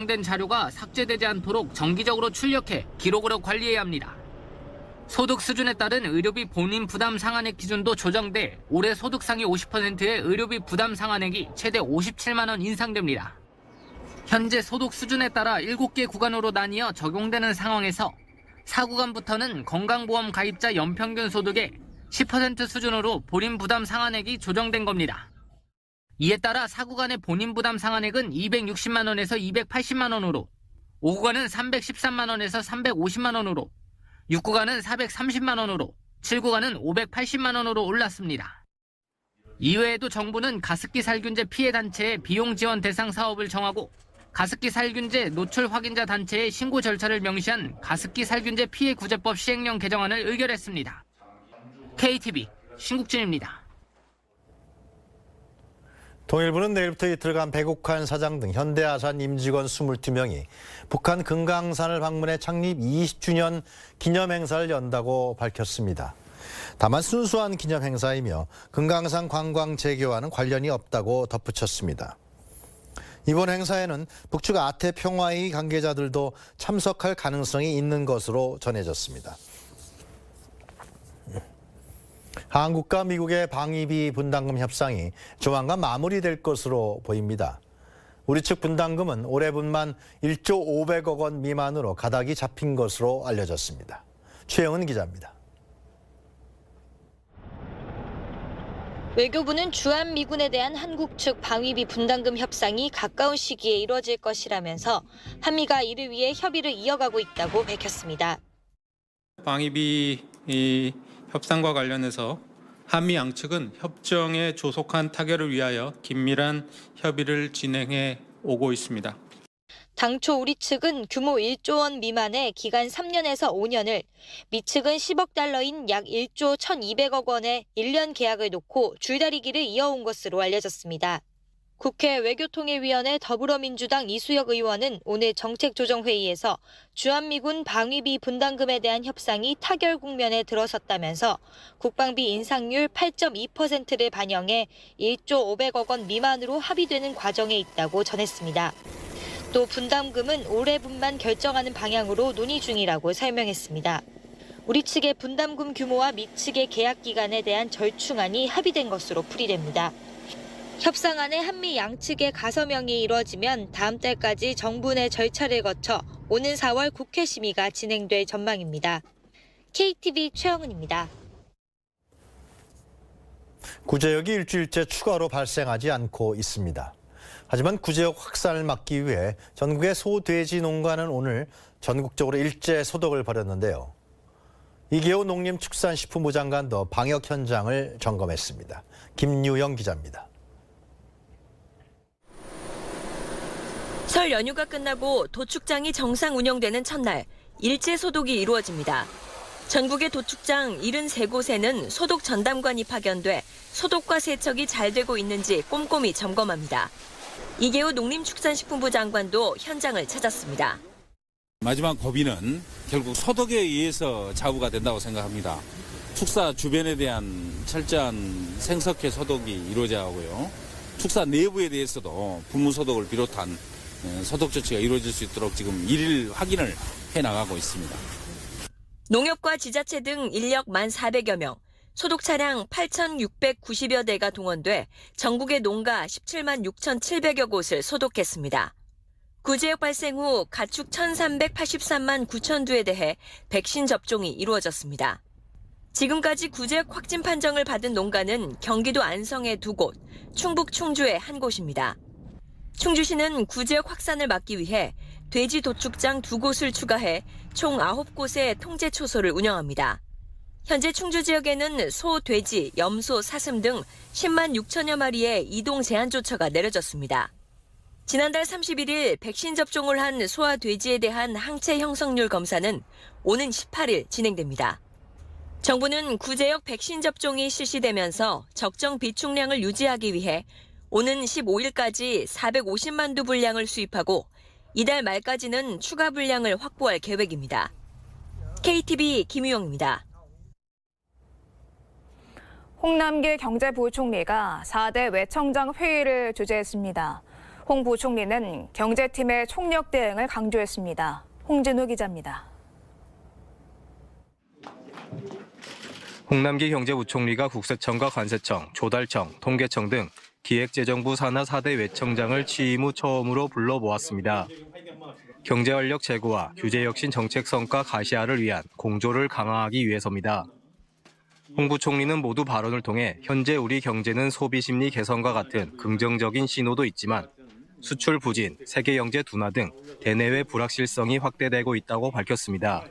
된 자료가 삭제되지 않도록 정기적으로 출력해 기록으로 관리해야 합니다. 소득 수준에 따른 의료비 본인 부담 상한액 기준도 조정돼 올해 소득 상위 50%의 의료비 부담 상한액이 최대 57만 원 인상됩니다. 현재 소득 수준에 따라 7개 구간으로 나뉘어 적용되는 상황에서 4구간부터는 건강보험 가입자 연평균 소득의 10% 수준으로 본인 부담 상한액이 조정된 겁니다. 이에 따라 4구간의 본인 부담 상한액은 260만 원에서 280만 원으로, 5구간은 313만 원에서 350만 원으로, 6구간은 430만 원으로, 7구간은 580만 원으로 올랐습니다. 이외에도 정부는 가습기 살균제 피해 단체의 비용 지원 대상 사업을 정하고 가습기 살균제 노출 확인자 단체의 신고 절차를 명시한 가습기 살균제 피해 구제법 시행령 개정안을 의결했습니다. KTV 신국진입니다. 통일부는 내일부터 이틀간 백옥환 사장 등 현대아산 임직원 22명이 북한 금강산을 방문해 창립 20주년 기념행사를 연다고 밝혔습니다. 다만 순수한 기념행사이며 금강산 관광 재개와는 관련이 없다고 덧붙였습니다. 이번 행사에는 북측 아태 평화회의 관계자들도 참석할 가능성이 있는 것으로 전해졌습니다. 한국과 미국의 방위비 분담금 협상이 조만간 마무리될 것으로 보입니다. 우리 측 분담금은 올해 분만 1조 500억 원 미만으로 가닥이 잡힌 것으로 알려졌습니다. 최영은 기자입니다. 외교부는 주한미군에 대한 한국 측 방위비 분담금 협상이 가까운 시기에 이뤄질 것이라면서 한미가 이를 위해 협의를 이어가고 있다고 밝혔습니다. 방위비 협상과 관련해서 한미 양측은 협정의 조속한 타결을 위하여 긴밀한 협의를 진행해 오고 있습니다. 당초 우리 측은 규모 1조 원 미만의 기간 3년에서 5년을, 미 측은 10억 달러인 약 1조 1,200억 원의 1년 계약을 놓고 줄다리기를 이어온 것으로 알려졌습니다. 국회 외교통일위원회 더불어민주당 이수혁 의원은 오늘 정책조정회의에서 주한미군 방위비 분담금에 대한 협상이 타결 국면에 들어섰다면서 국방비 인상률 8.2%를 반영해 1조 500억 원 미만으로 합의되는 과정에 있다고 전했습니다. 또 분담금은 올해 분만 결정하는 방향으로 논의 중이라고 설명했습니다. 우리 측의 분담금 규모와 미 측의 계약 기간에 대한 절충안이 합의된 것으로 풀이됩니다. 협상안에 한미 양측의 가서명이 이뤄지면 다음 달까지 정부 내 절차를 거쳐 오는 4월 국회 심의가 진행될 전망입니다. KTV 최영은입니다. 구제역이 일주일째 추가로 발생하지 않고 있습니다. 하지만 구제역 확산을 막기 위해 전국의 소돼지 농가는 오늘 전국적으로 일제 소독을 벌였는데요. 이계호 농림축산식품부 장관도 방역 현장을 점검했습니다. 김유영 기자입니다. 설 연휴가 끝나고 도축장이 정상 운영되는 첫날, 일제 소독이 이루어집니다. 전국의 도축장 73곳에는 소독 전담관이 파견돼 소독과 세척이 잘 되고 있는지 꼼꼼히 점검합니다. 이계호 농림축산식품부 장관도 현장을 찾았습니다. 마지막 고비는 결국 소독에 의해서 좌우가 된다고 생각합니다. 축사 주변에 대한 철저한 생석회 소독이 이루어져야 하고요. 축사 내부에 대해서도 분무소독을 비롯한 소독 조치가 이루어질 수 있도록 지금 일일 확인을 해나가고 있습니다. 농협과 지자체 등 인력 1,400여 명, 소독 차량 8,690여 대가 동원돼 전국의 농가 17만 6,700여 곳을 소독했습니다. 구제역 발생 후 가축 1,383만 9천 두에 대해 백신 접종이 이루어졌습니다. 지금까지 구제역 확진 판정을 받은 농가는 경기도 안성의 2곳, 충북 충주의 1곳입니다. 충주시는 구제역 확산을 막기 위해 돼지 도축장 2곳을 추가해 총 9곳의 통제 초소를 운영합니다. 현재 충주 지역에는 소, 돼지, 염소, 사슴 등 10만 6천여 마리의 이동 제한 조처가 내려졌습니다. 지난달 31일 백신 접종을 한 소와 돼지에 대한 항체 형성률 검사는 오는 18일 진행됩니다. 정부는 구제역 백신 접종이 실시되면서 적정 비축량을 유지하기 위해 오는 15일까지 450만 두 분량을 수입하고 이달 말까지는 추가 분량을 확보할 계획입니다. KTV 김유영입니다. 홍남기 경제부총리가 4대 외청장 회의를 주재했습니다. 홍 부총리는 경제팀의 총력 대응을 강조했습니다. 홍진우 기자입니다. 홍남기 경제부총리가 국세청과 관세청, 조달청, 통계청 등 기획재정부 산하 4대 외청장을 취임 후 처음으로 불러 모았습니다. 경제활력 제고와 규제혁신 정책 성과 가시화를 위한 공조를 강화하기 위해서입니다. 홍 부총리는 모두 발언을 통해 현재 우리 경제는 소비심리 개선과 같은 긍정적인 신호도 있지만 수출 부진, 세계 경제 둔화 등 대내외 불확실성이 확대되고 있다고 밝혔습니다.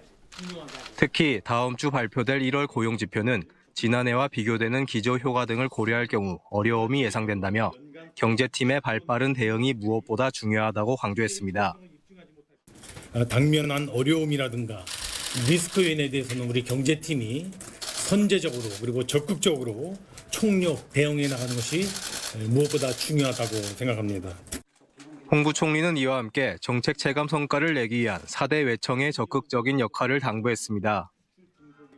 특히 다음 주 발표될 1월 고용 지표는 지난해와 비교되는 기저 효과 등을 고려할 경우 어려움이 예상된다며 경제팀의 발빠른 대응이 무엇보다 중요하다고 강조했습니다. 당면한 어려움이라든가 리스크 요인에 대해서는 우리 경제팀이 선제적으로 그리고 적극적으로 총력 대응해 나가는 것이 무엇보다 중요하다고 생각합니다. 홍 부총리는 이와 함께 정책 체감 성과를 내기 위한 4대 외청의 적극적인 역할을 당부했습니다.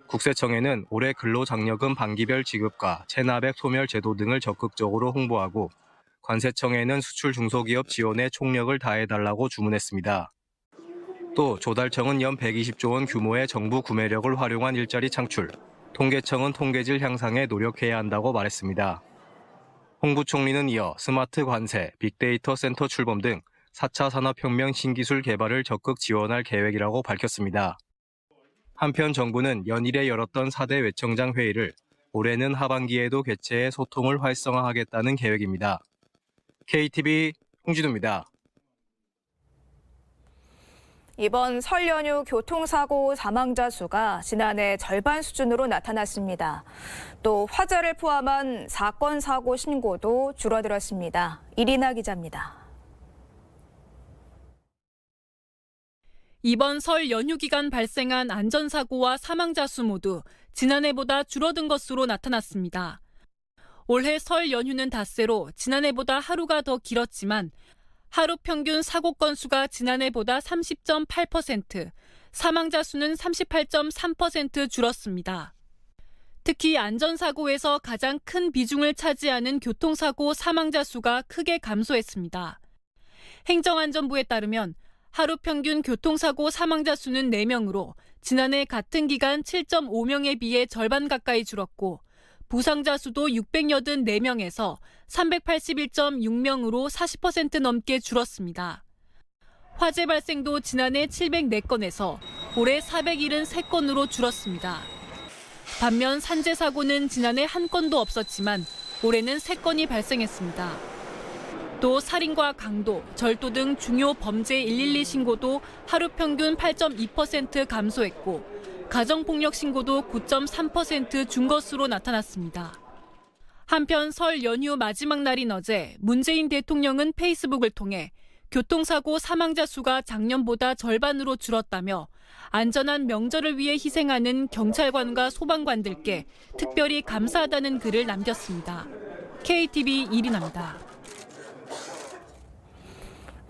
국세청에는 올해 근로장려금 반기별 지급과 체납액 소멸 제도 등을 적극적으로 홍보하고 관세청에는 수출 중소기업 지원에 총력을 다해달라고 주문했습니다. 또 조달청은 연 120조 원 규모의 정부 구매력을 활용한 일자리 창출, 통계청은 통계질 향상에 노력해야 한다고 말했습니다. 홍 부총리는 이어 스마트 관세, 빅데이터 센터 출범 등 4차 산업혁명 신기술 개발을 적극 지원할 계획이라고 밝혔습니다. 한편 정부는 연일에 열었던 4대 외청장 회의를 올해는 하반기에도 개최해 소통을 활성화하겠다는 계획입니다. KTV 홍진우입니다. 이번 설 연휴 교통사고 사망자 수가 지난해 절반 수준으로 나타났습니다. 또 화재를 포함한 사건 사고 신고도 줄어들었습니다. 이리나 기자입니다. 이번 설 연휴 기간 발생한 안전사고와 사망자 수 모두 지난해보다 줄어든 것으로 나타났습니다. 올해 설 연휴는 닷새로 지난해보다 하루가 더 길었지만 하루 평균 사고 건수가 지난해보다 30.8%, 사망자 수는 38.3% 줄었습니다. 특히 안전사고에서 가장 큰 비중을 차지하는 교통사고 사망자 수가 크게 감소했습니다. 행정안전부에 따르면 하루 평균 교통사고 사망자 수는 4명으로 지난해 같은 기간 7.5명에 비해 절반 가까이 줄었고 부상자 수도 684명에서 381.6명으로 40% 넘게 줄었습니다. 화재 발생도 지난해 704건에서 올해 473건으로 줄었습니다. 반면 산재 사고는 지난해 한 건도 없었지만 올해는 3건이 발생했습니다. 또 살인과 강도, 절도 등 중요 범죄 112 신고도 하루 평균 8.2% 감소했고 가정폭력 신고도 9.3% 준 것으로 나타났습니다. 한편 설 연휴 마지막 날인 어제 문재인 대통령은 페이스북을 통해 교통사고 사망자 수가 작년보다 절반으로 줄었다며 안전한 명절을 위해 희생하는 경찰관과 소방관들께 특별히 감사하다는 글을 남겼습니다. KTV 이리나입니다.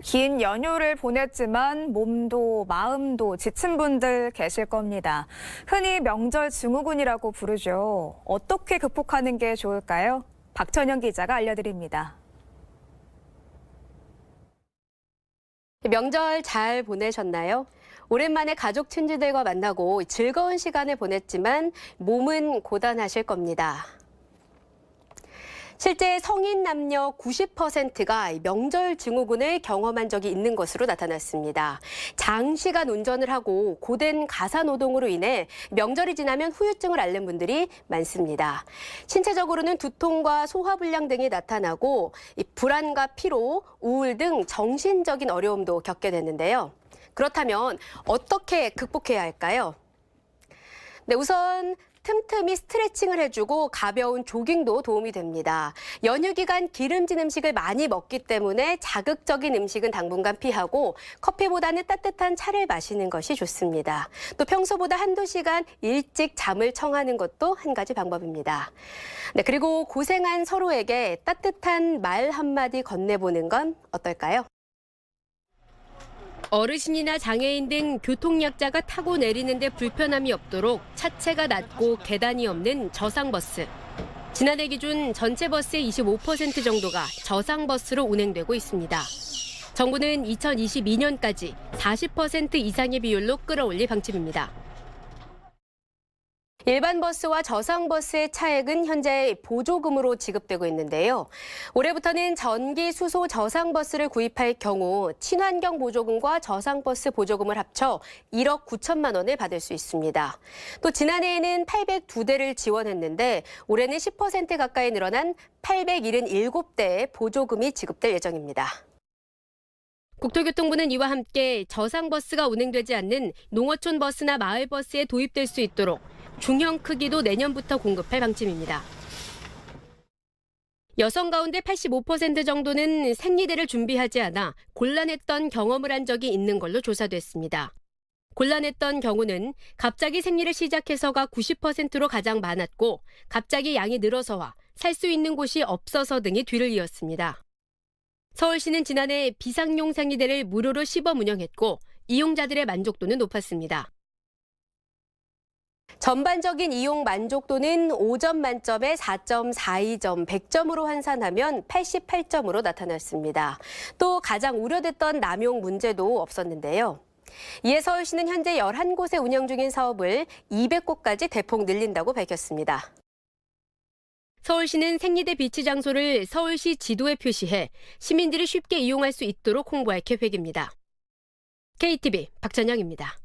긴 연휴를 보냈지만 몸도 마음도 지친 분들 계실 겁니다. 흔히 명절 증후군이라고 부르죠. 어떻게 극복하는 게 좋을까요? 박천영 기자가 알려드립니다. 명절 잘 보내셨나요? 오랜만에 가족 친지들과 만나고 즐거운 시간을 보냈지만 몸은 고단하실 겁니다. 실제 성인 남녀 90%가 명절 증후군을 경험한 적이 있는 것으로 나타났습니다. 장시간 운전을 하고 고된 가사노동으로 인해 명절이 지나면 후유증을 앓는 분들이 많습니다. 신체적으로는 두통과 소화불량 등이 나타나고 불안과 피로, 우울 등 정신적인 어려움도 겪게 되는데요. 그렇다면 어떻게 극복해야 할까요? 네, 우선 틈틈이 스트레칭을 해주고 가벼운 조깅도 도움이 됩니다. 연휴 기간 기름진 음식을 많이 먹기 때문에 자극적인 음식은 당분간 피하고 커피보다는 따뜻한 차를 마시는 것이 좋습니다. 또 평소보다 한두 시간 일찍 잠을 청하는 것도 한 가지 방법입니다. 네, 그리고 고생한 서로에게 따뜻한 말 한마디 건네보는 건 어떨까요? 어르신이나 장애인 등 교통약자가 타고 내리는데 불편함이 없도록 차체가 낮고 계단이 없는 저상버스. 지난해 기준 전체 버스의 25% 정도가 저상버스로 운행되고 있습니다. 정부는 2022년까지 40% 이상의 비율로 끌어올릴 방침입니다. 일반 버스와 저상버스의 차액은 현재 보조금으로 지급되고 있는데요. 올해부터는 전기 수소 저상버스를 구입할 경우 친환경 보조금과 저상버스 보조금을 합쳐 1억 9천만 원을 받을 수 있습니다. 또 지난해에는 802대를 지원했는데 올해는 10% 가까이 늘어난 877대의 보조금이 지급될 예정입니다. 국토교통부는 이와 함께 저상버스가 운행되지 않는 농어촌 버스나 마을버스에 도입될 수 있도록 중형 크기도 내년부터 공급할 방침입니다. 여성 가운데 85% 정도는 생리대를 준비하지 않아 곤란했던 경험을 한 적이 있는 걸로 조사됐습니다. 곤란했던 경우는 갑자기 생리를 시작해서가 90%로 가장 많았고 갑자기 양이 늘어서와 살 수 있는 곳이 없어서 등이 뒤를 이었습니다. 서울시는 지난해 비상용 생리대를 무료로 시범 운영했고 이용자들의 만족도는 높았습니다. 전반적인 이용 만족도는 5점 만점에 4.42점, 100점으로 환산하면 88점으로 나타났습니다. 또 가장 우려됐던 남용 문제도 없었는데요. 이에 서울시는 현재 11곳에 운영 중인 사업을 200곳까지 대폭 늘린다고 밝혔습니다. 서울시는 생리대 비치 장소를 서울시 지도에 표시해 시민들이 쉽게 이용할 수 있도록 홍보할 계획입니다. KTV 박찬영입니다.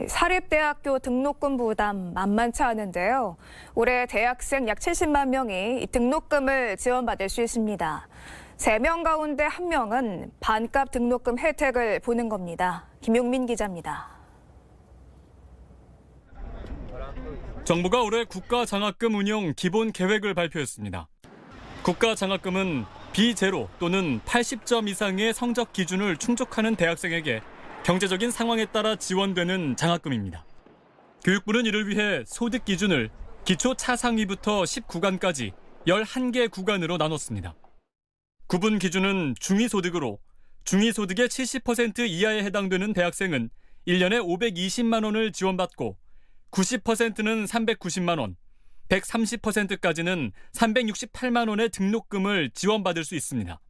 사립대학교 등록금 부담 만만치 않은데요. 올해 대학생 약 70만 명이 이 등록금을 지원받을 수 있습니다. 3명 가운데 1명은 반값 등록금 혜택을 보는 겁니다. 김용민 기자입니다. 정부가 올해 국가장학금 운영 기본 계획을 발표했습니다. 국가장학금은 B0 또는 80점 이상의 성적 기준을 충족하는 대학생에게 경제적인 상황에 따라 지원되는 장학금입니다. 교육부는 이를 위해 소득 기준을 기초 차상위부터 10구간까지 11개 구간으로 나눴습니다. 구분 기준은 중위소득으로 중위소득의 70% 이하에 해당되는 대학생은 1년에 520만 원을 지원받고 90%는 390만 원, 130%까지는 368만 원의 등록금을 지원받을 수 있습니다.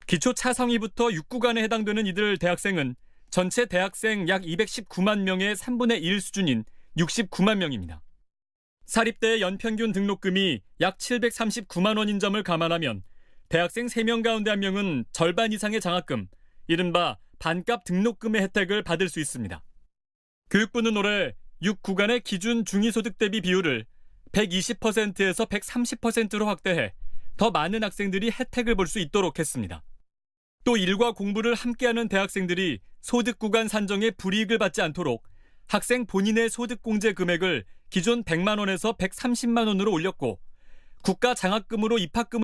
기초 차상위부터 6구간에 해당되는 이들 대학생은 전체 대학생 약 219만 명의 3분의 1 수준인 69만 명입니다. 사립대의 연평균 등록금이 약 739만 원인 점을 감안하면 대학생 3명 가운데 1명은 절반 이상의 장학금, 이른바 반값 등록금의 혜택을 받을 수 있습니다. 교육부는 올해 6구간의 기준 중위소득 대비 비율을 120%에서 130%로 확대해 더 많은 학생들이 혜택을 볼 수 있도록 했습니다. 또 일과 공부를 함께하는 대학생들이 소득 구간 산정에 불이익을 받지 않도록 학생 본인의 소득 공제 금액을 기존 100만 원에서 130만 원으로 올렸고 국가 장학금으로 입학금을